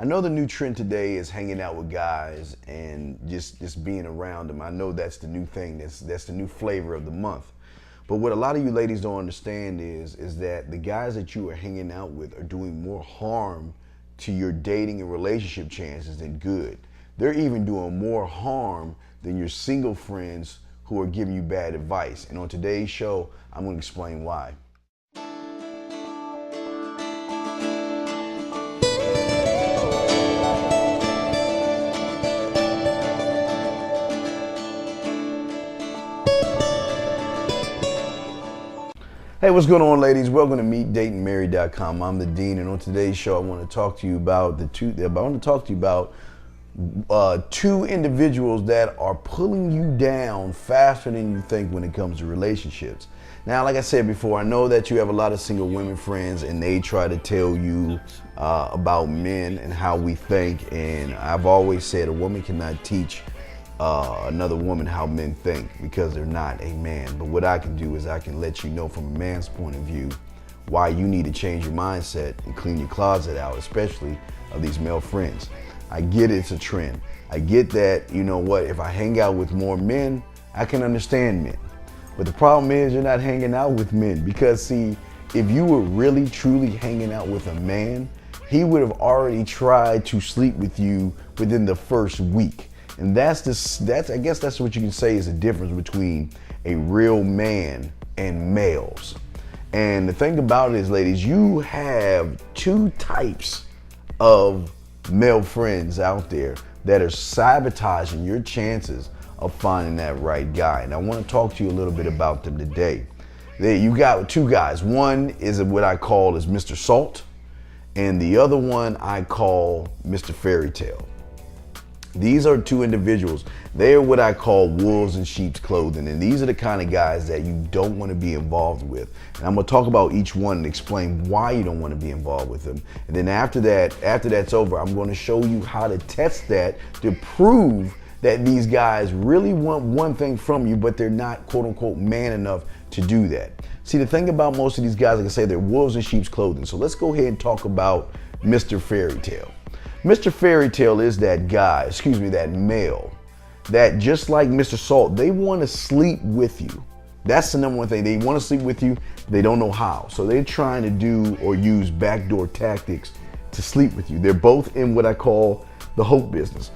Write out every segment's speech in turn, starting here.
I know the new trend today is hanging out with guys and just being around them. I know that's the new thing. That's the new flavor of the month. But what a lot of you ladies don't understand is that the guys that you are hanging out with are doing more harm to your dating and relationship chances than good. They're even doing more harm than your single friends who are giving you bad advice. And on today's show, I'm going to explain why. Hey, what's going on, ladies? Welcome to DateMeriQum. I'm the Dean, and on today's show, I want to talk to you about two individuals that are pulling you down faster than you think when it comes to relationships. Now, like I said before, I know that you have a lot of single women friends, and they try to tell you about men and how we think. And I've always said a woman cannot teach another woman how men think because they're not a man. But what I can do is I can let you know from a man's point of view why you need to change your mindset and clean your closet out, especially of these male friends. I get it's a trend. I get that, you know what, if I hang out with more men, I can understand men. But the problem is you're not hanging out with men because, see, if you were really truly hanging out with a man, he would have already tried to sleep with you within the first week. And I guess that's what you can say is the difference between a real man and males. And the thing about it is, ladies, you have two types of male friends out there that are sabotaging your chances of finding that right guy. And I want to talk to you a little bit about them today. You got two guys. One is what I call is Mr. Salt, and the other one I call Mr. Fairy Tale. These are two individuals. They are what I call wolves in sheep's clothing. And these are the kind of guys that you don't want to be involved with. And I'm going to talk about each one and explain why you don't want to be involved with them. And then after that's over, I'm going to show you how to test that to prove that these guys really want one thing from you, but they're not, quote unquote, man enough to do that. See, the thing about most of these guys, like I say, they're wolves in sheep's clothing. So let's go ahead and talk about Mr. Fairy Tale. Mr. Fairy Tale is that guy, that male, that just like Mr. Salt, they want to sleep with you. That's the number one thing. They want to sleep with you, they don't know how. So they're trying to do or use backdoor tactics to sleep with you. They're both in what I call the hope business.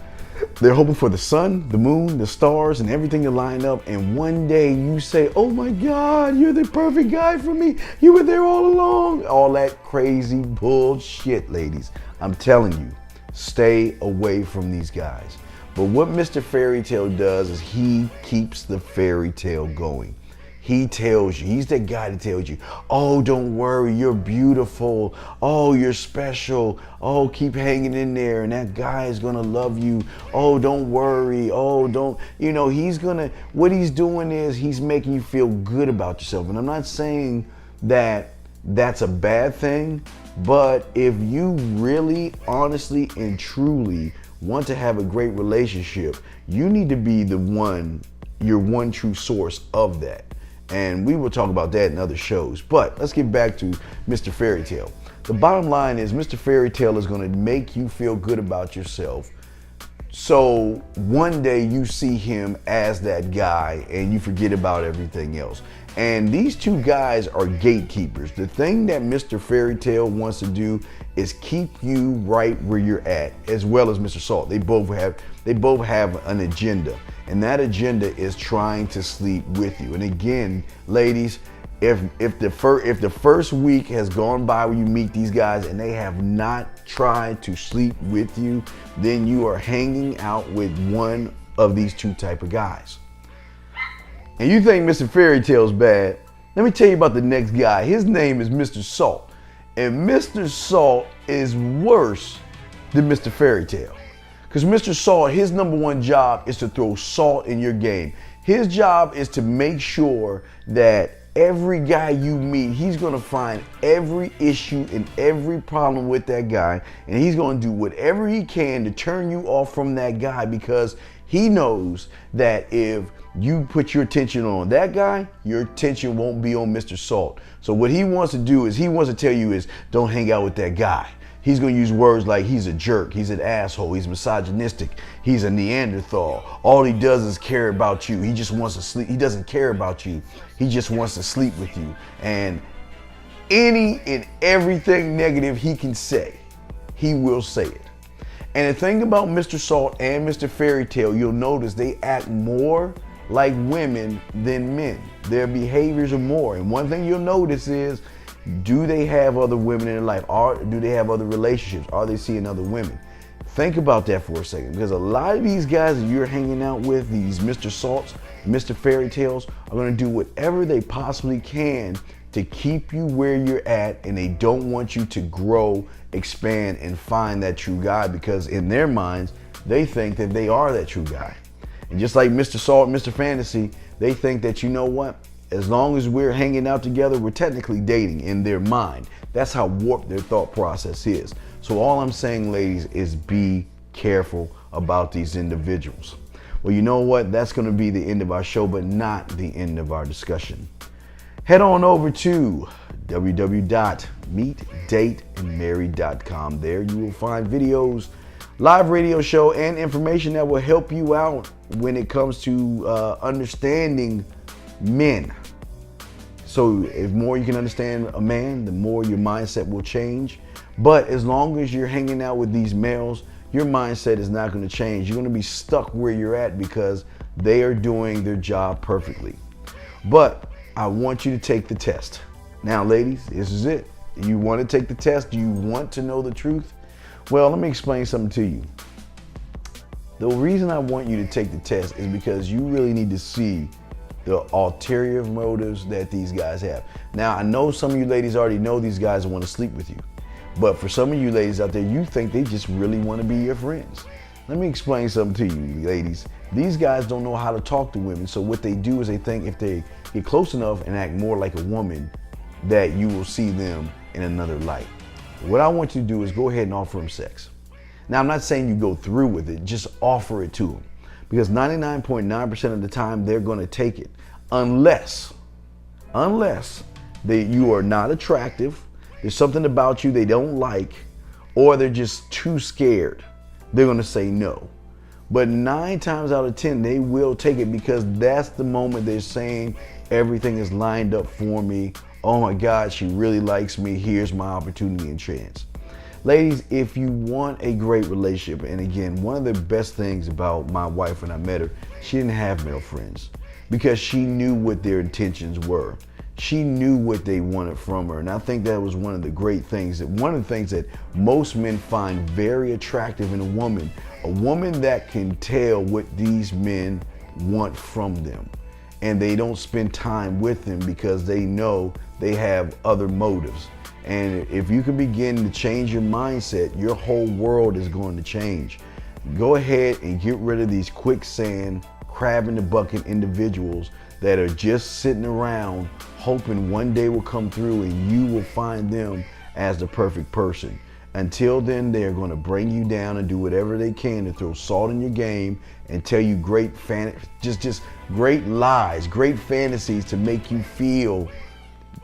They're hoping for the sun, the moon, the stars, and everything to line up. And one day you say, oh my God, you're the perfect guy for me. You were there all along. All that crazy bullshit, ladies. I'm telling you. Stay away from these guys. But what Mr. Fairy Tale does is he keeps the fairy tale going. He tells you, he's that guy that tells you, oh, don't worry, you're beautiful. Oh, you're special. Oh, keep hanging in there and that guy is gonna love you. Oh, don't worry. Oh, don't, what he's doing is he's making you feel good about yourself. And I'm not saying that that's a bad thing, but if you really, honestly, and truly want to have a great relationship, you need to be your one true source of that. And we will talk about that in other shows. But let's get back to Mr. Fairy Tale. The bottom line is Mr. Fairy Tale is going to make you feel good about yourself. So one day you see him as that guy and you forget about everything else. And these two guys are gatekeepers. The thing that Mr. Fairy Tale wants to do is keep you right where you're at, as well as Mr. Salt. They both have an agenda, and that agenda is trying to sleep with you. And again, ladies, if the first week has gone by where you meet these guys and they have not tried to sleep with you, then you are hanging out with one of these two type of guys. And you think Mr. Fairy Tale's bad? Let me tell you about the next guy. His name is Mr. Salt. And Mr. Salt is worse than Mr. Fairy Tale. Because Mr. Salt, his number one job is to throw salt in your game. His job is to make sure that every guy you meet, he's gonna find every issue and every problem with that guy, and he's gonna do whatever he can to turn you off from that guy, because he knows that if you put your attention on that guy, your attention won't be on Mr. Salt. So what he wants to do is he wants to tell you is don't hang out with that guy. He's going to use words like he's a jerk, he's an asshole, he's misogynistic, he's a Neanderthal. All he does is care about you. He just wants to sleep. He doesn't care about you. He just wants to sleep with you. And any and everything negative he can say, he will say it. And the thing about Mr. Salt and Mr. Fairy Tale, you'll notice they act more like women than men. Their behaviors are more. And one thing you'll notice is, do they have other women in their life? Or do they have other relationships? Are they seeing other women? Think about that for a second, because a lot of these guys that you're hanging out with, these Mr. Salts, Mr. Fairy Tales, are going to do whatever they possibly can to keep you where you're at, and they don't want you to grow, expand, and find that true guy, because in their minds, they think that they are that true guy. And just like Mr. Salt and Mr. Fantasy, they think that, you know what? As long as we're hanging out together, we're technically dating in their mind. That's how warped their thought process is. So all I'm saying, ladies, is be careful about these individuals. Well, you know what? That's going to be the end of our show, but not the end of our discussion. Head on over to www.meetdateandmarry.com. There you will find videos, live radio show, and information that will help you out when it comes to understanding men. So if more you can understand a man, the more your mindset will change. But as long as you're hanging out with these males, your mindset is not going to change. You're going to be stuck where you're at because they are doing their job perfectly. But I want you to take the test. Now, ladies, this is it. You want to take the test? Do you want to know the truth? Well, let me explain something to you. The reason I want you to take the test is because you really need to see the ulterior motives that these guys have. Now, I know some of you ladies already know these guys want to sleep with you. But for some of you ladies out there, you think they just really want to be your friends. Let me explain something to you, ladies. These guys don't know how to talk to women. So what they do is they think if they get close enough and act more like a woman, that you will see them in another light. What I want you to do is go ahead and offer them sex. Now, I'm not saying you go through with it, just offer it to them. Because 99.9% of the time, they're going to take it. Unless you are not attractive, there's something about you they don't like, or they're just too scared. They're going to say no. But 9 times out of 10, they will take it, because that's the moment they're saying everything is lined up for me. Oh my God, she really likes me. Here's my opportunity and chance. Ladies, if you want a great relationship, and again, one of the best things about my wife when I met her, she didn't have male friends because she knew what their intentions were. She knew what they wanted from her. And I think that was one of the great things, one of the things that most men find very attractive in a woman that can tell what these men want from them. And they don't spend time with them because they know they have other motives. And if you can begin to change your mindset, your whole world is going to change. Go ahead and get rid of these quicksand, crab in the bucket individuals that are just sitting around hoping one day will come through and you will find them as the perfect person. Until then, they're going to bring you down and do whatever they can to throw salt in your game and tell you great just great lies, great fantasies to make you feel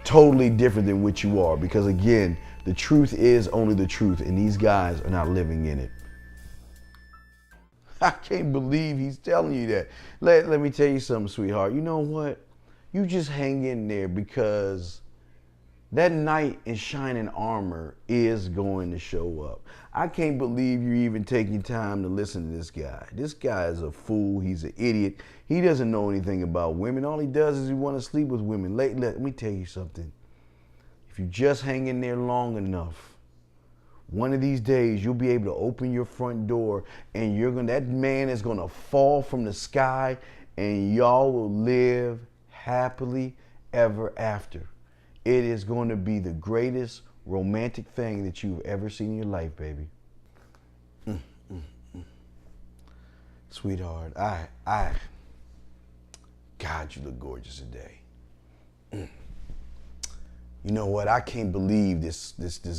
totally different than what you are. Because again, the truth is only the truth, and these guys are not living in it. I can't believe he's telling you that. Let me tell you something, sweetheart. You know what? You just hang in there, because that knight in shining armor is going to show up. I can't believe you're even taking time to listen to this guy. This guy is a fool. He's an idiot. He doesn't know anything about women. All he does is he want to sleep with women. Let me tell you something. If you just hang in there long enough, one of these days you'll be able to open your front door, and that man is gonna fall from the sky, and y'all will live happily ever after. It is going to be the greatest romantic thing that you've ever seen in your life, baby. Sweetheart, God, you look gorgeous today. You know what? I can't believe this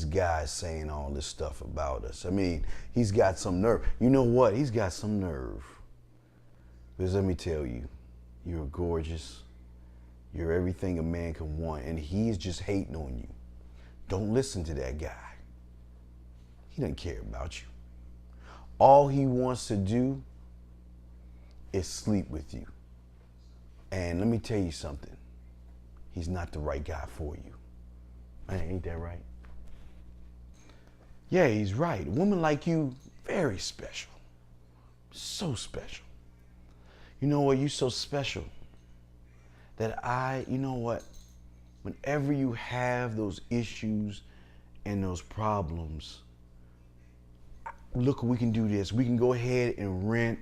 guy saying all this stuff about us. I mean, he's got some nerve. You know what? He's got some nerve. Because let me tell you, you're gorgeous. You're everything a man can want, and he's just hating on you. Don't listen to that guy. He doesn't care about you. All he wants to do is sleep with you. And let me tell you something. He's not the right guy for you. Ain't that right? Yeah, he's right. A woman like you, very special. So special. You know what? You're so special that you know what? Whenever you have those issues and those problems, look, we can do this. We can go ahead and rent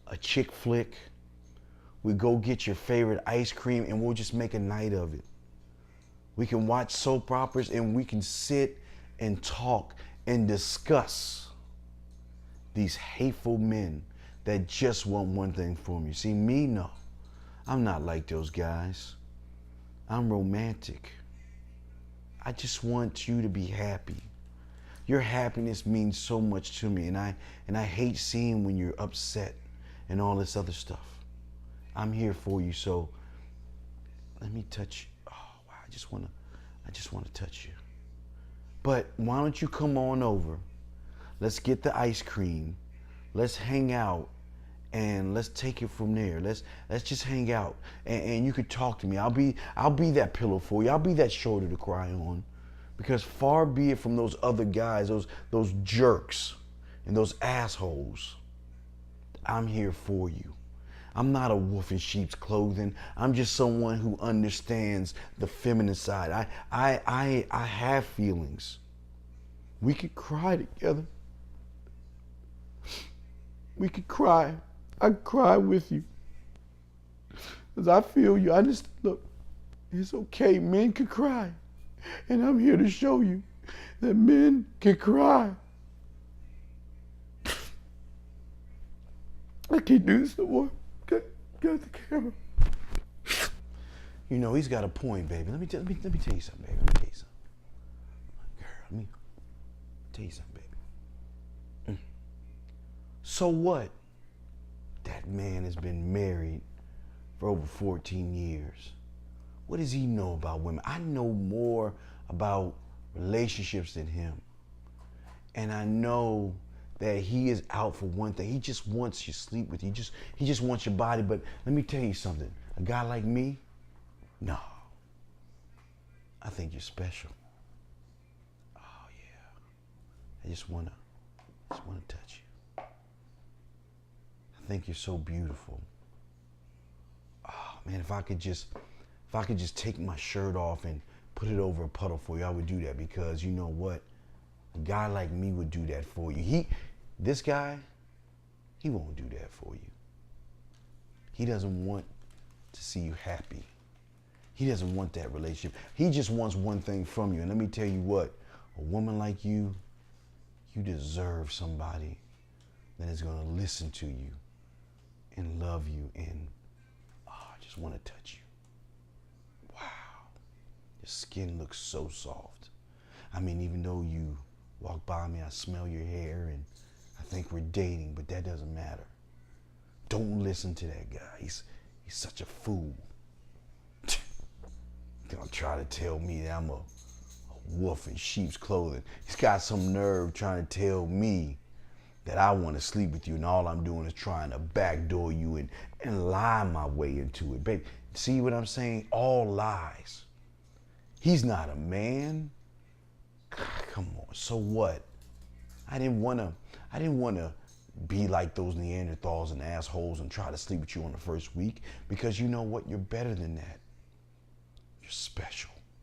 a chick flick. We go get your favorite ice cream and we'll just make a night of it. We can watch soap operas and we can sit and talk and discuss these hateful men that just want one thing from you. See, me, no. I'm not like those guys. I'm romantic. I just want you to be happy. Your happiness means so much to me, and I hate seeing when you're upset and all this other stuff. I'm here for you, so let me touch you. Oh wow, I just wanna touch you. But why don't you come on over? Let's get the ice cream. Let's hang out and let's take it from there. Let's just hang out and you could talk to me. I'll be that pillow for you. I'll be that shoulder to cry on. Because far be it from those other guys, those jerks and those assholes. I'm here for you. I'm not a wolf in sheep's clothing. I'm just someone who understands the feminine side. I have feelings. We could cry together. We could cry. I could cry with you. Because I feel you. Look, it's okay. Men could cry. And I'm here to show you that men can cry. I can't do this no more. Got the camera. You know, he's got a point, baby. Let me tell you something, baby. Let me tell you something. Girl, let me tell you something, baby. So what? That man has been married for over 14 years. What does he know about women? I know more about relationships than him. And I know that he is out for one thing. He just wants you to sleep with you. He just wants your body. But let me tell you something. A guy like me, no. I think you're special. Oh yeah. I just wanna touch you. I think you're so beautiful. Oh man, if I could just take my shirt off and put it over a puddle for you, I would do that, because you know what? A guy like me would do that for you. This guy, he won't do that for you. He doesn't want to see you happy. He doesn't want that relationship. He just wants one thing from you. And let me tell you what, a woman like you deserve somebody that is going to listen to you and love you and just want to touch you. Wow. Your skin looks so soft. I mean, even though you walk by me, I smell your hair and I think we're dating, but that doesn't matter. Don't listen to that guy. He's such a fool. He's gonna try to tell me that I'm a wolf in sheep's clothing. He's got some nerve trying to tell me that I want to sleep with you, and all I'm doing is trying to backdoor you and lie my way into it. Baby, see what I'm saying? All lies. He's not a man. Come on, so what? I didn't want to be like those Neanderthals and assholes and try to sleep with you on the first week, because you know what? You're better than that. You're special.